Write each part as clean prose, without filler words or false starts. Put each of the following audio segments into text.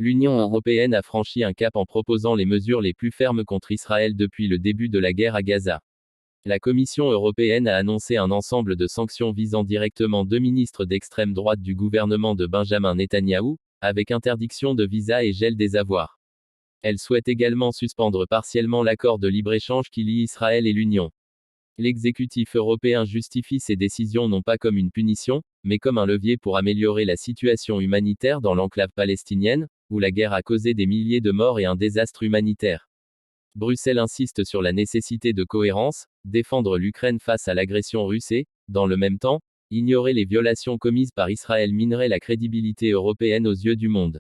L'Union européenne a franchi un cap en proposant les mesures les plus fermes contre Israël depuis le début de la guerre à Gaza. La Commission européenne a annoncé un ensemble de sanctions visant directement deux ministres d'extrême droite du gouvernement de Benjamin Netanyahou, avec interdiction de visa et gel des avoirs. Elle souhaite également suspendre partiellement l'accord de libre-échange qui lie Israël et l'Union. L'exécutif européen justifie ces décisions non pas comme une punition, mais comme un levier pour améliorer la situation humanitaire dans l'enclave palestinienne, où la guerre a causé des milliers de morts et un désastre humanitaire. Bruxelles insiste sur la nécessité de cohérence, défendre l'Ukraine face à l'agression russe et, dans le même temps, ignorer les violations commises par Israël minerait la crédibilité européenne aux yeux du monde.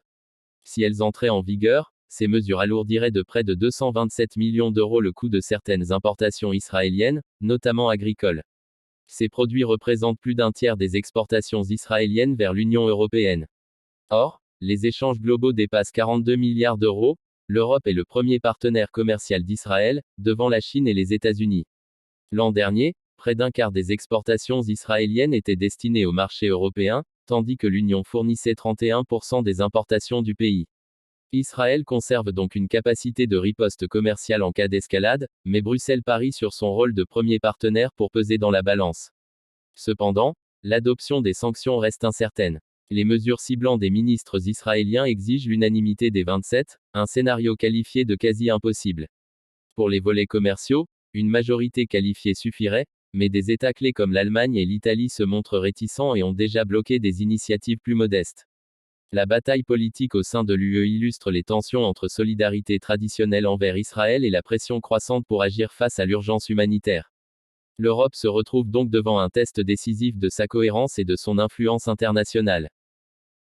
Si elles entraient en vigueur, ces mesures alourdiraient de près de 227 millions d'euros le coût de certaines importations israéliennes, notamment agricoles. Ces produits représentent plus d'un tiers des exportations israéliennes vers l'Union européenne. Or, les échanges globaux dépassent 42 milliards d'euros. L'Europe est le premier partenaire commercial d'Israël, devant la Chine et les États-Unis. L'an dernier, près d'un quart des exportations israéliennes étaient destinées au marché européen, tandis que l'Union fournissait 31% des importations du pays. Israël conserve donc une capacité de riposte commerciale en cas d'escalade, mais Bruxelles parie sur son rôle de premier partenaire pour peser dans la balance. Cependant, l'adoption des sanctions reste incertaine. Les mesures ciblant des ministres israéliens exigent l'unanimité des 27, un scénario qualifié de quasi impossible. Pour les volets commerciaux, une majorité qualifiée suffirait, mais des États clés comme l'Allemagne et l'Italie se montrent réticents et ont déjà bloqué des initiatives plus modestes. La bataille politique au sein de l'UE illustre les tensions entre solidarité traditionnelle envers Israël et la pression croissante pour agir face à l'urgence humanitaire. L'Europe se retrouve donc devant un test décisif de sa cohérence et de son influence internationale.